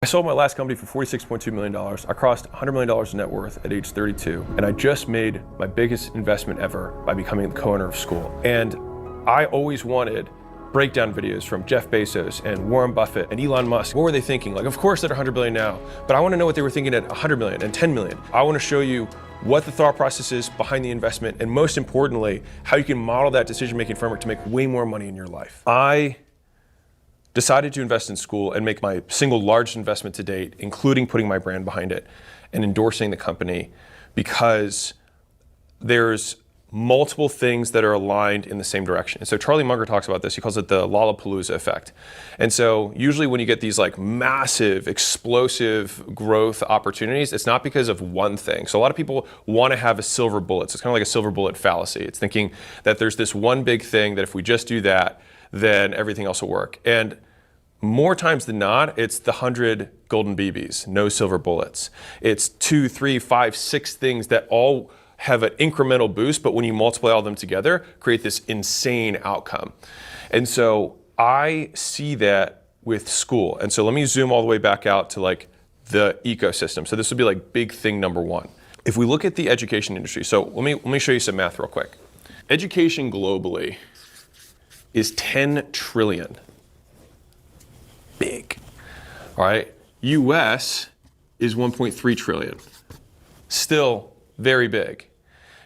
I sold my last company for $46.2 million. I crossed $100 million in net worth at age 32. And I just made my biggest investment ever by becoming the co-owner of Skool. And I always wanted breakdown videos from Jeff Bezos and Warren Buffett and Elon Musk. What were they thinking? Like, of course they're 100 billion now, but I want to know what they were thinking at 100 million and 10 million. I want to show you what the thought process is behind the investment, and most importantly, how you can model that decision-making framework to make way more money in your life. I decided to invest in Skool and make my single largest investment to date, including putting my brand behind it and endorsing the company, because there's multiple things that are aligned in the same direction. And so Charlie Munger talks about this. He calls it the Lollapalooza effect. And so usually when you get these like massive, explosive growth opportunities, it's not because of one thing. So a lot of people want to have a silver bullet. So it's kind of like a silver bullet fallacy. It's thinking that there's this one big thing that if we just do that, then everything else will work. And more times than not, it's the 100 golden BBs, no silver bullets. It's 2, 3, 5, 6 things that all have an incremental boost, but when you multiply all of them together, create this insane outcome. And so I see that with Skool. And so let me zoom all the way back out to like the ecosystem. So this would be like big thing number one. If we look at the education industry, so let me show you some math real quick. Education globally is 10 trillion. Big. All right. US is 1.3 trillion. Still very big.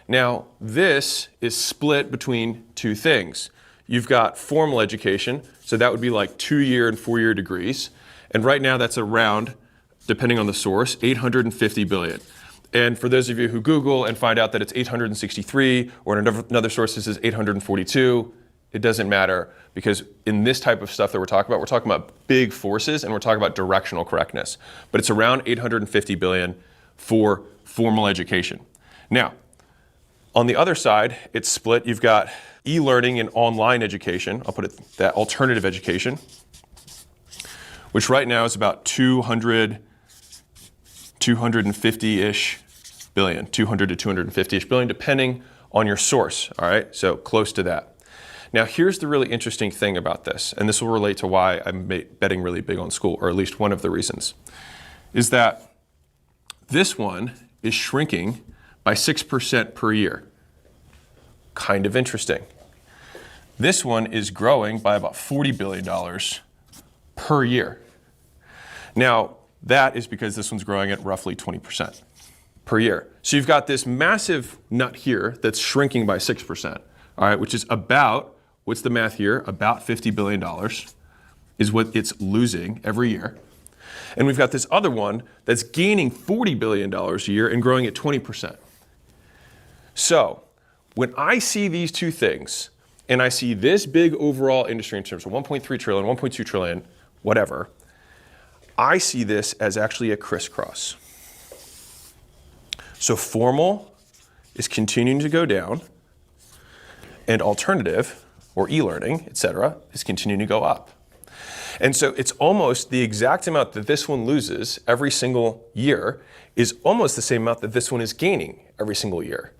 Now, this is split between two things. You've got formal education, so that would be like 2-year and 4-year degrees. And right now that's around, depending on the source, 850 billion. And for those of you who Google and find out that it's 863, or another source says 842, it doesn't matter, because in this type of stuff that we're talking about big forces and we're talking about directional correctness. But it's around 850 billion for formal education. Now, on the other side, it's split. You've got e-learning and online education. I'll put it that alternative education, which right now is about 250-ish billion, 200 to 250-ish billion, depending on your source. All right, so close to that. Now, here's the really interesting thing about this, and this will relate to why I'm betting really big on Skool, or at least one of the reasons, is that this one is shrinking by 6% per year. Kind of interesting. This one is growing by about $40 billion per year. Now, that is because this one's growing at roughly 20% per year. So you've got this massive nut here that's shrinking by 6%, all right, which is about, what's the math here? About $50 billion is what it's losing every year. And we've got this other one that's gaining $40 billion a year and growing at 20%. So when I see these two things, and I see this big overall industry in terms of 1.3 trillion, 1.2 trillion, whatever, I see this as actually a crisscross. So formal is continuing to go down, and alternative, or e-learning, et cetera, is continuing to go up. And so it's almost the exact amount that this one loses every single year is almost the same amount that this one is gaining every single year.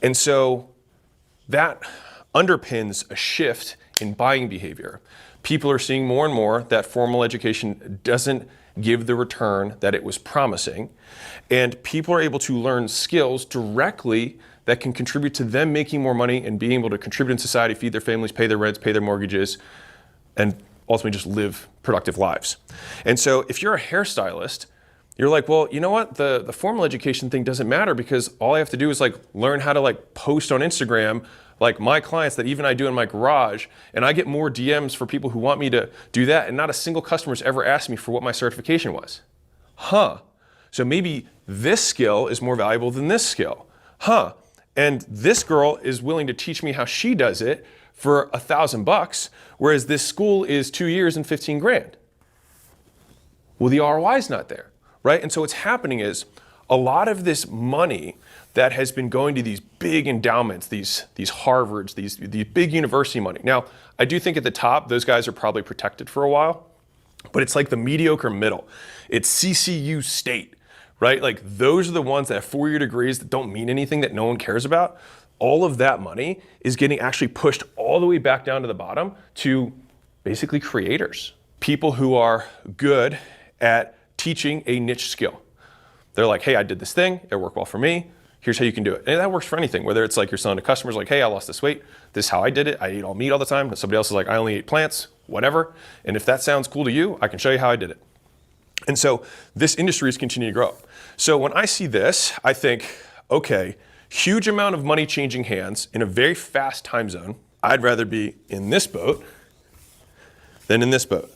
And so that underpins a shift in buying behavior. People are seeing more and more that formal education doesn't give the return that it was promising. And people are able to learn skills directly that can contribute to them making more money and being able to contribute in society, feed their families, pay their rents, pay their mortgages, and ultimately just live productive lives. And so if you're a hairstylist, you're like, well, you know what? The formal education thing doesn't matter, because all I have to do is like learn how to like post on Instagram, like my clients that even I do in my garage, and I get more DMs for people who want me to do that, and not a single customer's ever asked me for what my certification was. So maybe this skill is more valuable than this skill. And this girl is willing to teach me how she does it for $1,000, whereas this Skool is 2 years and 15 grand. Well, the ROI is not there, right? And so what's happening is a lot of this money that has been going to these big endowments, these Harvards, these big university money. Now, I do think at the top, those guys are probably protected for a while, but it's like the mediocre middle. It's CCU State, right? Like those are the ones that have 4-year degrees that don't mean anything, that no one cares about. All of that money is getting actually pushed all the way back down to the bottom to basically creators, people who are good at teaching a niche skill. They're like, hey, I did this thing, it worked well for me, here's how you can do it. And that works for anything, whether it's like you're selling to customers like, hey, I lost this weight, this is how I did it, I eat all meat all the time. And somebody else is like, I only eat plants, whatever. And if that sounds cool to you, I can show you how I did it. And so this industry is continuing to grow. So when I see this, I think, okay, huge amount of money changing hands in a very fast time zone. I'd rather be in this boat than in this boat.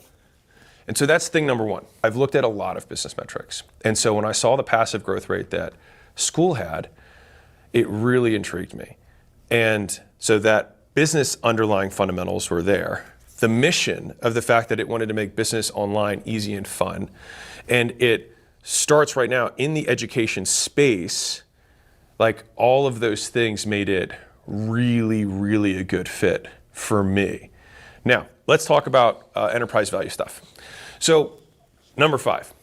And so that's thing number one. I've looked at a lot of business metrics. And so when I saw the passive growth rate that Skool had, it really intrigued me. And so that business underlying fundamentals were there. The mission of the fact that it wanted to make business online easy and fun. And it starts right now in the education space. Like all of those things made it really, really a good fit for me. Now, let's talk about enterprise value stuff. So, number 5,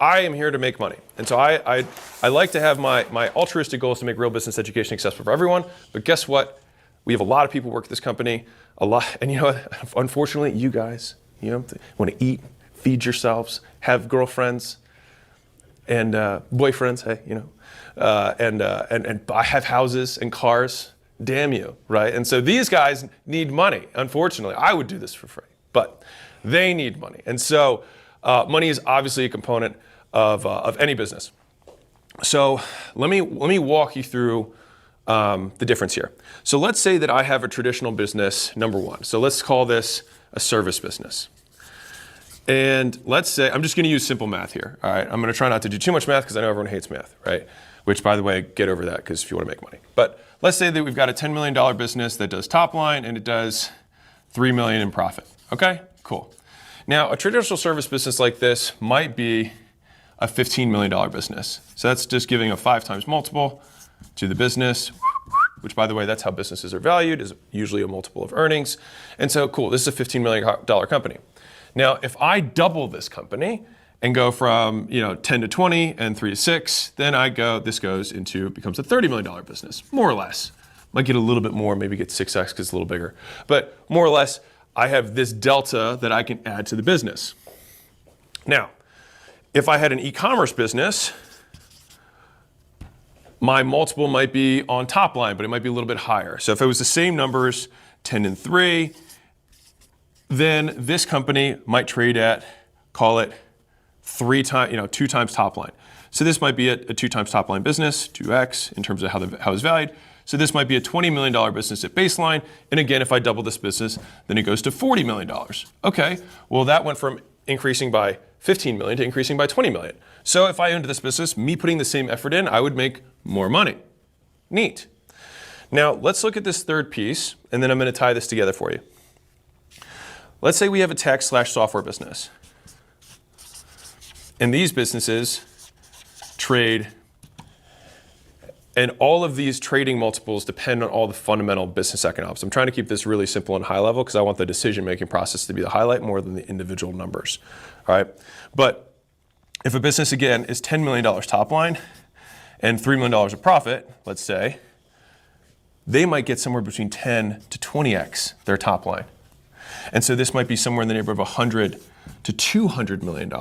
I am here to make money. And so I like to have my altruistic goal is to make real business education accessible for everyone. But guess what? We have a lot of people work at this company, a lot, and you know what? Unfortunately, you guys, want to eat, feed yourselves, have girlfriends and boyfriends, hey, and have houses and cars. Damn you, right? And so these guys need money. Unfortunately, I would do this for free, but they need money. And so money is obviously a component of any business. So let me walk you through the difference here. So let's say that I have a traditional business, number 1. So let's call this a service business. And let's say, I'm just going to use simple math here. All right, I'm going to try not to do too much math because I know everyone hates math, right? Which, by the way, get over that because if you want to make money. But let's say that we've got a $10 million business that does top line and it does $3 million in profit. Okay, cool. Now, a traditional service business like this might be a $15 million business. So that's just giving a 5 times multiple to the business, which, by the way, that's how businesses are valued, is usually a multiple of earnings. And so, cool, this is a $15 million company. Now, if I double this company and go from 10 to 20 and 3 to 6, then this becomes a $30 million business, more or less. Might get a little bit more, maybe get 6x because it's a little bigger. But more or less, I have this delta that I can add to the business. Now, if I had an e-commerce business, my multiple might be on top line, but it might be a little bit higher. So if it was the same numbers, 10 and 3, then this company might trade at, call it 2 times top line. So this might be a 2 times top line business, 2x in terms of how it's valued. So this might be a $20 million business at baseline. And again, if I double this business, then it goes to $40 million. Okay, well that went from increasing by 15 million to increasing by 20 million. So if I owned this business, me putting the same effort in, I would make more money. Neat. Now let's look at this third piece, and then I'm going to tie this together for you. Let's say we have a tech/software business. And these businesses trade, and all of these trading multiples depend on all the fundamental business economics. I'm trying to keep this really simple and high level because I want the decision-making process to be the highlight more than the individual numbers. All right. But if a business, again, is $10 million top line and $3 million of profit, let's say, they might get somewhere between 10 to 20x their top line. And so this might be somewhere in the neighborhood of $100 to $200 million.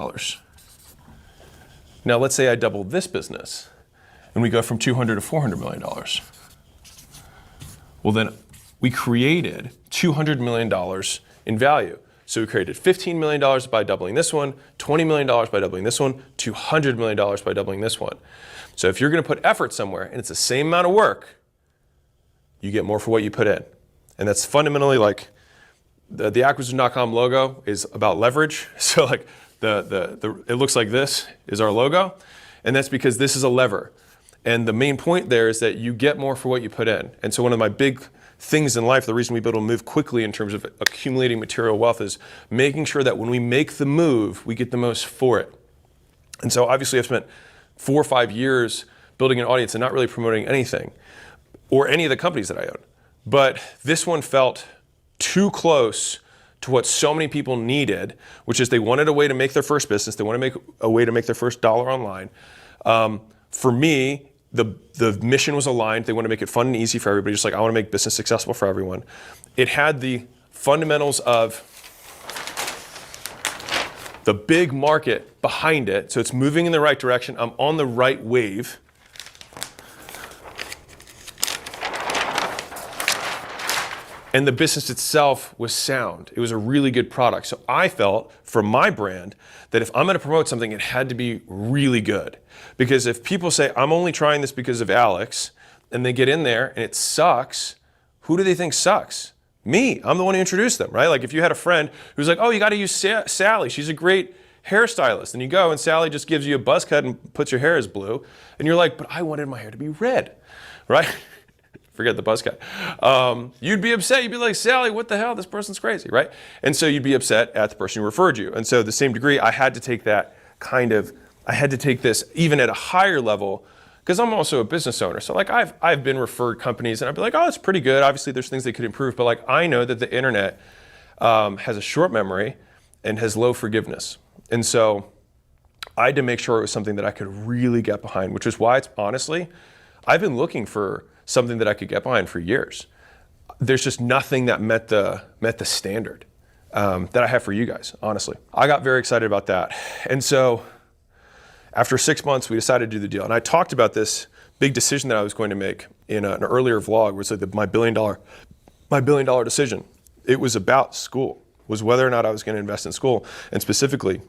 Now, let's say I double this business and we go from $200 to $400 million. Well, then we created $200 million in value. So we created $15 million by doubling this one, $20 million by doubling this one, $200 million by doubling this one. So if you're going to put effort somewhere and it's the same amount of work, you get more for what you put in. And that's fundamentally like the acquisition.com logo is about leverage. So like it looks like this is our logo. And that's because this is a lever. And the main point there is that you get more for what you put in. And so one of my big things in life, the reason we've been able to move quickly in terms of accumulating material wealth is making sure that when we make the move, we get the most for it. And so obviously I've spent 4 or 5 years building an audience and not really promoting anything or any of the companies that I own. But this one felt too close to what so many people needed, which is they wanted a way to make their first business. They want to make a way to make their first dollar online. For me, the mission was aligned. They want to make it fun and easy for everybody, just like I want to make business successful for everyone. It had the fundamentals of the big market behind it. So it's moving in the right direction. I'm on the right wave. And the business itself was sound. It was a really good product. So I felt, for my brand, that if I'm gonna promote something, it had to be really good. Because if people say, I'm only trying this because of Alex, and they get in there and it sucks, who do they think sucks? Me, I'm the one who introduced them, right? Like if you had a friend who's like, oh, you gotta use Sally, she's a great hairstylist. And you go and Sally just gives you a buzz cut and puts your hair as blue. And you're like, but I wanted my hair to be red, right? Forget the buzz cut. You'd be upset. You'd be like, Sally, what the hell? This person's crazy, right? And so you'd be upset at the person who referred you. And so the same degree, I had to take this even at a higher level, because I'm also a business owner. So like I've been referred companies and I'd be like, oh, it's pretty good. Obviously there's things they could improve, but like I know that the internet has a short memory and has low forgiveness. And so I had to make sure it was something that I could really get behind, which is why it's honestly, I've been looking for something that I could get behind for years. There's just nothing that met the standard that I have for you guys, honestly. I got very excited about that. And so after 6 months, we decided to do the deal. And I talked about this big decision that I was going to make in an earlier vlog, where it's like my $1 billion decision. It was about Skool, was whether or not I was going to invest in Skool, and specifically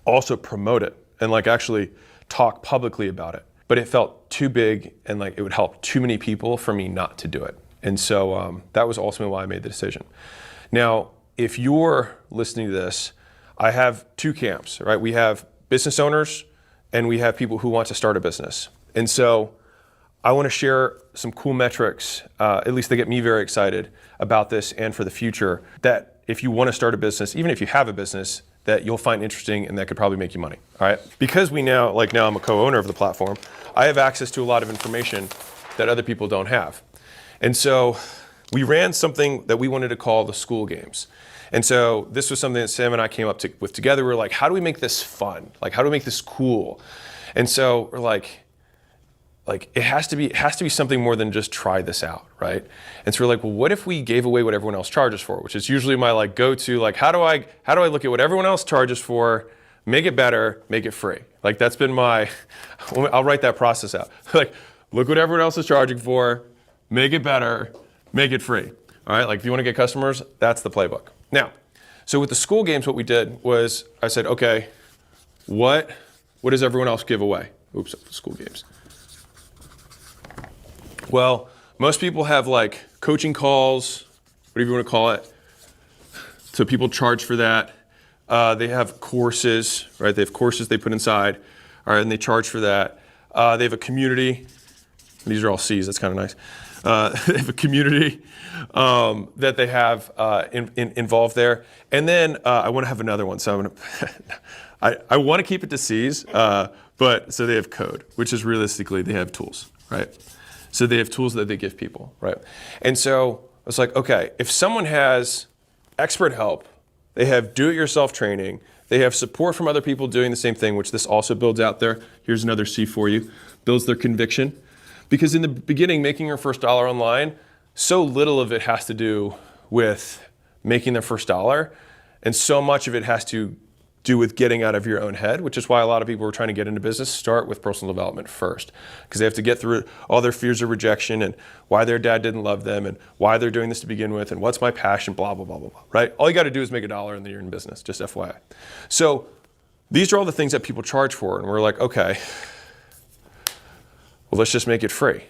also promote it and like actually talk publicly about it. But it felt too big and like it would help too many people for me not to do it. And so that was ultimately why I made the decision. Now, if you're listening to this, I have two camps, right? We have business owners and we have people who want to start a business. And so I want to share some cool metrics, at least they get me very excited about this and for the future, that if you want to start a business, even if you have a business, that you'll find interesting and that could probably make you money, all right? Because now I'm a co-owner of the platform, I have access to a lot of information that other people don't have. And so we ran something that we wanted to call the Skool Games. And so this was something that Sam and I came up with together. We were like, how do we make this fun? Like, how do we make this cool? And so we're like it has to be something more than just try this out, right? And so we're like, well, what if we gave away what everyone else charges for? Which is usually my like go-to, like how do I look at what everyone else charges for, make it better, make it free. Like that's been I'll write that process out. Like, look what everyone else is charging for, make it better, make it free. All right, like if you want to get customers, that's the playbook. Now, so with the Skool Games, what we did was I said, okay, what does everyone else give away? Oops, Skool Games. Well, most people have like coaching calls, whatever you want to call it. So people charge for that. They have courses, right? They have courses they put inside, all right, and they charge for that. They have a community. These are all C's, that's kind of nice. They have a community that they have involved there. And then I want to have another one. So I want to keep it to C's, but so they have code, which is realistically, they have tools, right? So they have tools that they give people, right? And so I was like, okay, if someone has expert help, they have do-it-yourself training, they have support from other people doing the same thing, which this also builds out there. Here's another C for you, builds their conviction. Because in the beginning, making your first dollar online, so little of it has to do with making their first dollar, and so much of it has to do with getting out of your own head, which is why a lot of people who are trying to get into business start with personal development first, because they have to get through all their fears of rejection and why their dad didn't love them and why they're doing this to begin with and what's my passion, blah, blah, blah, blah, blah, right? All you got to do is make $1 and then you're in business, just FYI. So these are all the things that people charge for, and we're like, okay, well, let's just make it free.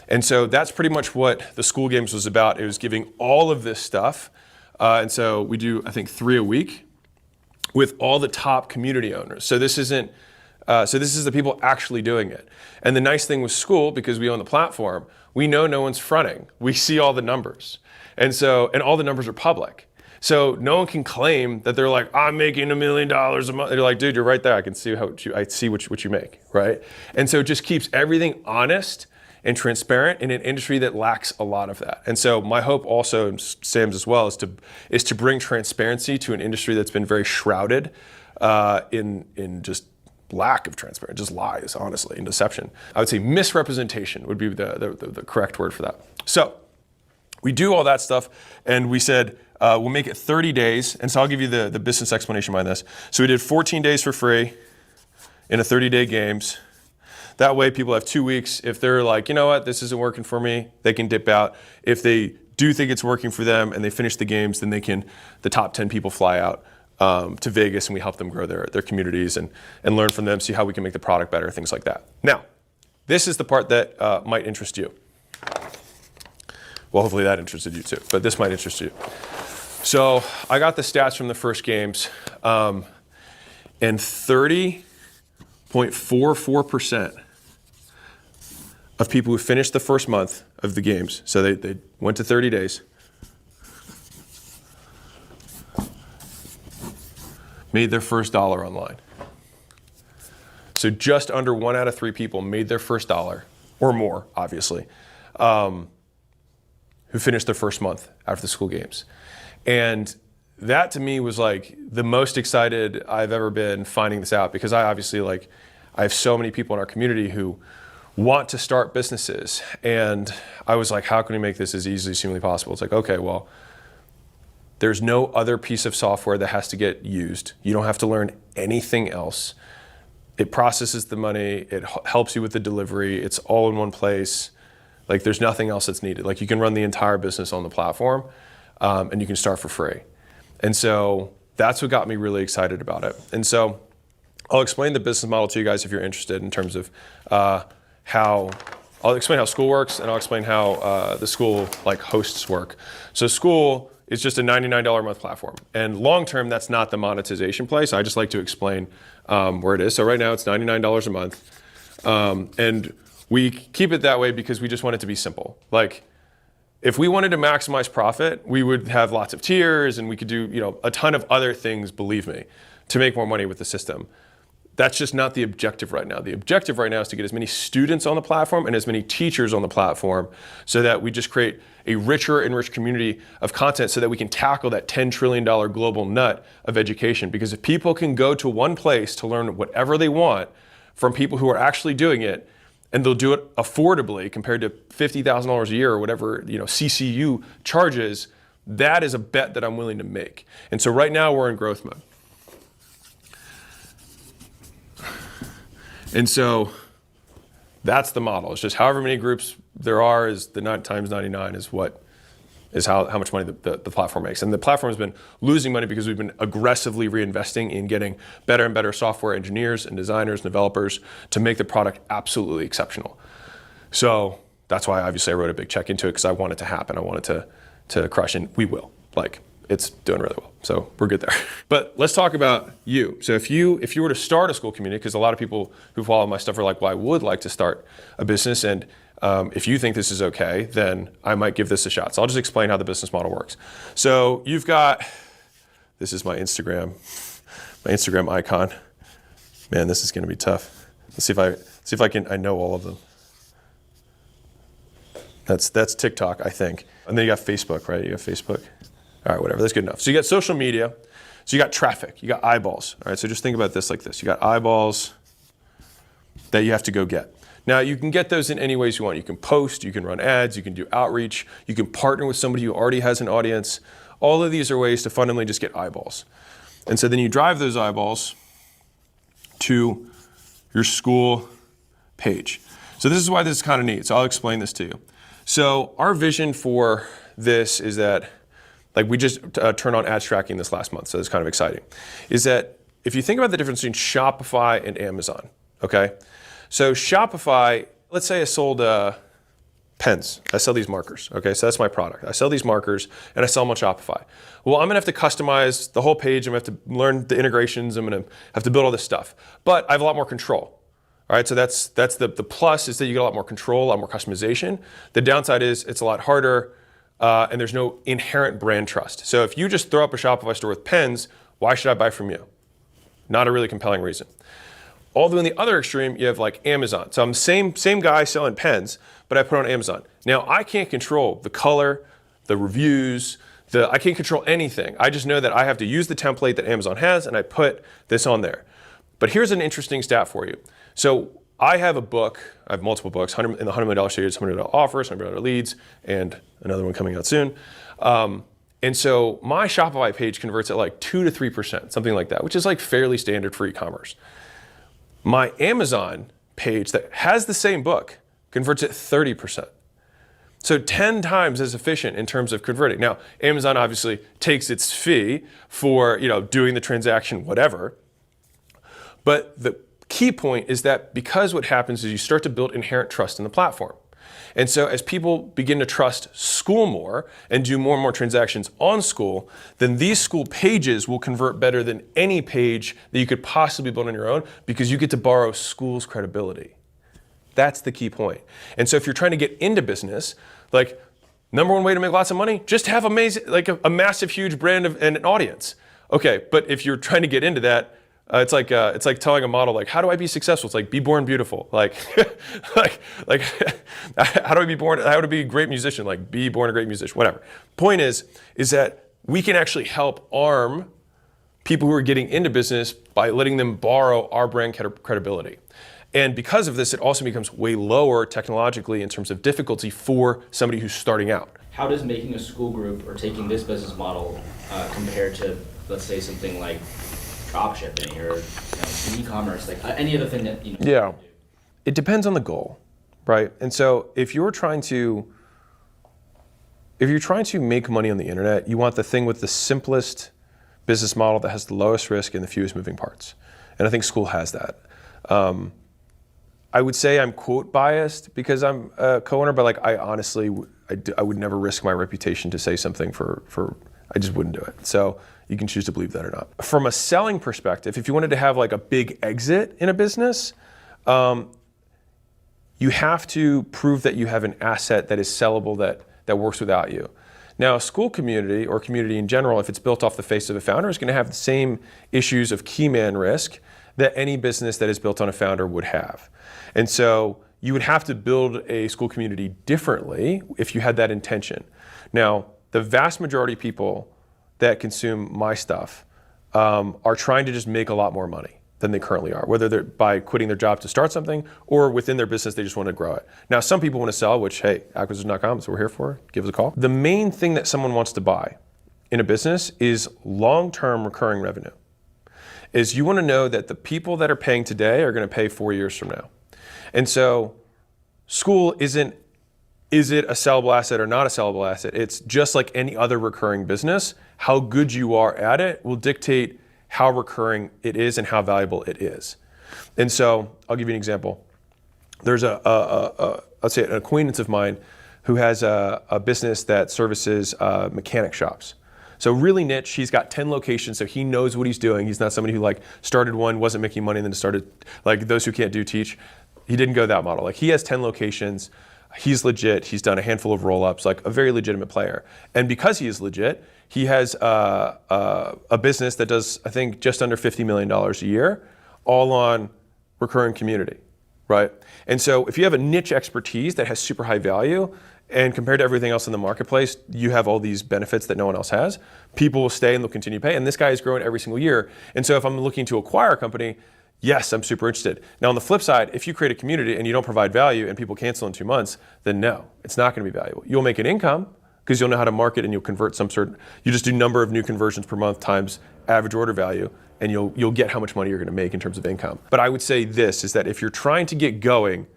And so that's pretty much what the Skool Games was about. It was giving all of this stuff. And so we do, I think, 3 a week with all the top community owners. So this is the people actually doing it. And the nice thing with Skool, because we own the platform, we know no one's fronting. We see all the numbers. And all the numbers are public. So no one can claim that they're like, I'm making $1 million a month. They're like, dude, you're right there. I can see what you make, right? And so it just keeps everything honest and transparent in an industry that lacks a lot of that. And so my hope also, and Sam's as well, is to bring transparency to an industry that's been very shrouded in just lack of transparency, just lies, honestly, and deception. I would say misrepresentation would be the correct word for that. So we do all that stuff, and we said, we'll make it 30 days. And so I'll give you the business explanation behind this. So we did 14 days for free in a 30-day games. That way people have 2 weeks. If they're like, you know what, this isn't working for me, they can dip out. If they do think it's working for them and they finish the games, then the top 10 people fly out to Vegas, and we help them grow their communities and learn from them, see how we can make the product better, things like that. Now, this is the part that might interest you. Well, hopefully that interested you too, but this might interest you. So I got the stats from the first games, and 30.44% of people who finished the first month of the games, so they went to 30 days, made their first dollar online. So just under 1 out of 3 people made their first dollar, or more, obviously, who finished their first month after the Skool Games. And that to me was like the most excited I've ever been finding this out, because I obviously I have so many people in our community who want to start businesses. And I was like, how can we make this as easy as humanly possible? It's like, okay, well, there's no other piece of software that has to get used. You don't have to learn anything else. It processes the money, it helps you with the delivery, it's all in one place. Like there's nothing else that's needed. Like you can run the entire business on the platform, and you can start for free. And so that's what got me really excited about it. And so I'll explain the business model to you guys if you're interested, in terms of I'll explain how Skool works, and I'll explain how the Skool hosts work. So Skool is just a $99 a month platform. And long term, that's not the monetization play. So I just like to explain where it is. So right now it's $99 a month. And we keep it that way because we just want it to be simple. Like, if we wanted to maximize profit, we would have lots of tiers, and we could do a ton of other things, believe me, to make more money with the system. That's just not the objective right now. The objective right now is to get as many students on the platform and as many teachers on the platform, so that we just create a richer and rich community of content, so that we can tackle that $10 trillion global nut of education. Because if people can go to one place to learn whatever they want from people who are actually doing it, and they'll do it affordably compared to $50,000 a year or whatever CCU charges, that is a bet that I'm willing to make. And so right now we're in growth mode. And so that's the model. It's just however many groups there are, is the times 99 is how much money the platform makes. And the platform has been losing money because we've been aggressively reinvesting in getting better and better software engineers and designers and developers to make the product absolutely exceptional. So that's why obviously I wrote a big check into it, because I want it to happen. I want it to crush, and we will. It's doing really well. So we're good there. But let's talk about you. So if you were to start a Skool community, because a lot of people who follow my stuff are like, well, I would like to start a business, and if you think this is okay, then I might give this a shot. So I'll just explain how the business model works. So you've got, this is my Instagram icon. Man, this is gonna be tough. Let's see if I know all of them. That's TikTok, I think. And then you got Facebook, right? You got Facebook. All right, whatever, that's good enough. So you got social media, so you got traffic, you got eyeballs. All right, so just think about this like this. You got eyeballs that you have to go get. Now, you can get those in any ways you want. You can post, you can run ads, you can do outreach, you can partner with somebody who already has an audience. All of these are ways to fundamentally just get eyeballs. And so then you drive those eyeballs to your Skool page. So this is why this is kind of neat. So I'll explain this to you. So our vision for this is that, we just turned on ads tracking this last month, so it's kind of exciting, is that if you think about the difference between Shopify and Amazon, okay? So Shopify, let's say I sold pens. I sell these markers, okay? So that's my product. I sell these markers, and I sell them on Shopify. Well, I'm gonna have to customize the whole page. I'm gonna have to learn the integrations. I'm gonna have to build all this stuff. But I have a lot more control. All right, so that's the plus, is that you get a lot more control, a lot more customization. The downside is it's a lot harder, and there's no inherent brand trust. So if you just throw up a Shopify store with pens, why should I buy from you? Not a really compelling reason. All the way on the other extreme, you have Amazon. So I'm the same guy selling pens, but I put it on Amazon. Now I can't control the color, the reviews, I can't control anything. I just know that I have to use the template that Amazon has, and I put this on there. But here's an interesting stat for you. So I have a book, I have multiple books, in the $100 million series, $100 million offers, $100 million leads, and another one coming out soon. And so my Shopify page converts at like 2 to 3%, something like that, which is like fairly standard for e-commerce. My Amazon page that has the same book converts at 30%. So 10 times as efficient in terms of converting. Now, Amazon obviously takes its fee for doing the transaction, whatever. But the key point is that because what happens is you start to build inherent trust in the platform. And so as people begin to trust Skool more and do more and more transactions on Skool, then these Skool pages will convert better than any page that you could possibly build on your own because you get to borrow Skool's credibility. That's the key point. And so if you're trying to get into business, like number one way to make lots of money, just have amazing, like a massive, huge brand and an audience. Okay, but if you're trying to get into that, it's like telling a model, like, how do I be successful? It's like, be born beautiful. Like, how do I be born? How to be a great musician? Like, be born a great musician. Whatever. Point is that we can actually help arm people who are getting into business by letting them borrow our brand credibility. And because of this, it also becomes way lower technologically in terms of difficulty for somebody who's starting out. How does making a Skool group or taking this business model compare to, let's say, something like dropshipping or e-commerce, like any other thing that Yeah, it depends on the goal, right? And so if you're trying to make money on the internet, you want the thing with the simplest business model that has the lowest risk and the fewest moving parts. And I think Skool has that. I would say I'm quote biased because I'm a co-owner, but like I honestly, I would never risk my reputation to say something I just wouldn't do it. So you can choose to believe that or not. From a selling perspective, if you wanted to have like a big exit in a business, you have to prove that you have an asset that is sellable that works without you. Now, a Skool community or community in general, if it's built off the face of a founder, is going to have the same issues of key man risk that any business that is built on a founder would have. And so you would have to build a Skool community differently if you had that intention. Now, the vast majority of people that consume my stuff are trying to just make a lot more money than they currently are, whether they're by quitting their job to start something or within their business, they just want to grow it. Now, some people want to sell, which, hey, acquisition.com is what we're here for. Give us a call. The main thing that someone wants to buy in a business is long-term recurring revenue. Is you want to know that the people that are paying today are going to pay 4 years from now. And so Skool isn't, is it a sellable asset or not a sellable asset? It's just like any other recurring business. How good you are at it will dictate how recurring it is and how valuable it is. And so I'll give you an example. There's let's say an acquaintance of mine who has a business that services mechanic shops. So really niche, he's got 10 locations, so he knows what he's doing. He's not somebody who like started one, wasn't making money, and then started, like those who can't do teach. He didn't go that model. Like he has 10 locations, he's legit, he's done a handful of roll-ups, like a very legitimate player. And because he is legit, he has a business that does, I think, just under $50 million a year, all on recurring community, right? And so if you have a niche expertise that has super high value, and compared to everything else in the marketplace, you have all these benefits that no one else has, people will stay and they'll continue to pay. And this guy is growing every single year. And so if I'm looking to acquire a company, yes, I'm super interested. Now on the flip side, if you create a community and you don't provide value and people cancel in 2 months, then no, it's not going to be valuable. You'll make an income because you'll know how to market and you'll convert you just do number of new conversions per month times average order value, and you'll get how much money you're going to make in terms of income. But I would say this is that if you're trying to get going,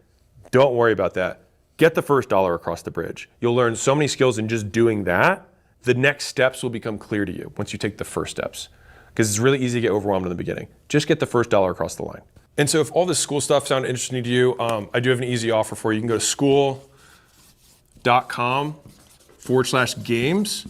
don't worry about that. Get the first dollar across the bridge. You'll learn so many skills in just doing that. The next steps will become clear to you once you take the first steps. Because it's really easy to get overwhelmed in the beginning. Just get the first dollar across the line. And so if all this Skool stuff sounded interesting to you, I do have an easy offer for you. You can go to skool.com/games.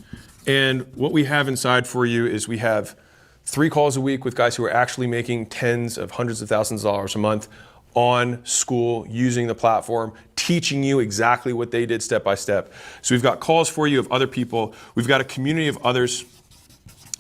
And what we have inside for you is we have 3 calls a week with guys who are actually making tens of hundreds of thousands of dollars a month on Skool, using the platform, teaching you exactly what they did step by step. So we've got calls for you of other people. We've got a community of others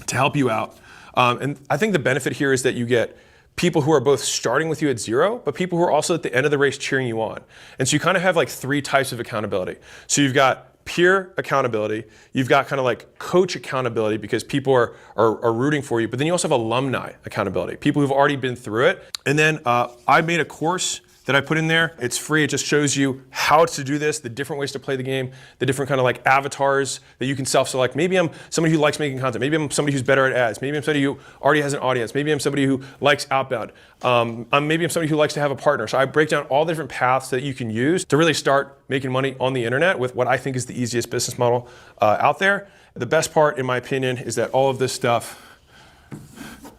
to help you out. And I think the benefit here is that you get people who are both starting with you at zero, but people who are also at the end of the race cheering you on. And so you kind of have like 3 types of accountability. So you've got peer accountability, you've got kind of like coach accountability because people are rooting for you, but then you also have alumni accountability, people who've already been through it. And then I made a course that I put in there. It's free. It just shows you how to do this, the different ways to play the game, the different kind of like avatars that you can self-select. Maybe I'm somebody who likes making content. Maybe I'm somebody who's better at ads. Maybe I'm somebody who already has an audience. Maybe I'm somebody who likes outbound. Maybe I'm somebody who likes to have a partner. So I break down all the different paths that you can use to really start making money on the internet with what I think is the easiest business model out there. The best part, in my opinion, is that all of this stuff,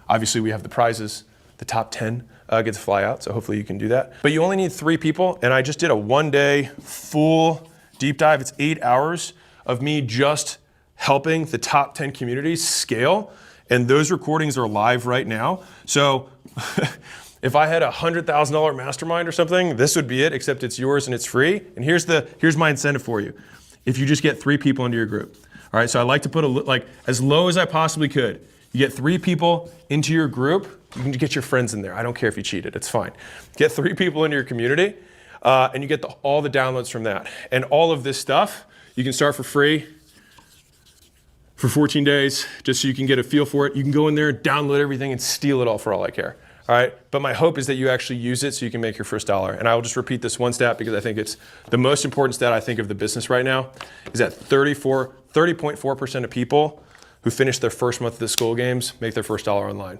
obviously we have the prizes, the top 10 get to fly out, so hopefully you can do that. But you only need 3 people, and I just did a 1-day full deep dive. It's 8 hours of me just helping the top 10 communities scale, and those recordings are live right now. So if I had a $100,000 mastermind or something, this would be it, except it's yours and it's free. And here's my incentive for you. If you just get 3 people into your group. All right, so I like to put like as low as I possibly could. You get 3 people into your group. You can get your friends in there. I don't care if you cheated, it's fine. Get 3 people into your community, and you get all the downloads from that. And all of this stuff, you can start for free for 14 days, just so you can get a feel for it. You can go in there, download everything, and steal it all for all I care. All right, but my hope is that you actually use it so you can make your first dollar. And I will just repeat this one stat because I think it's the most important stat I think of the business right now, is that 30.4% of people who finish their first month of the Skool Games make their first dollar online.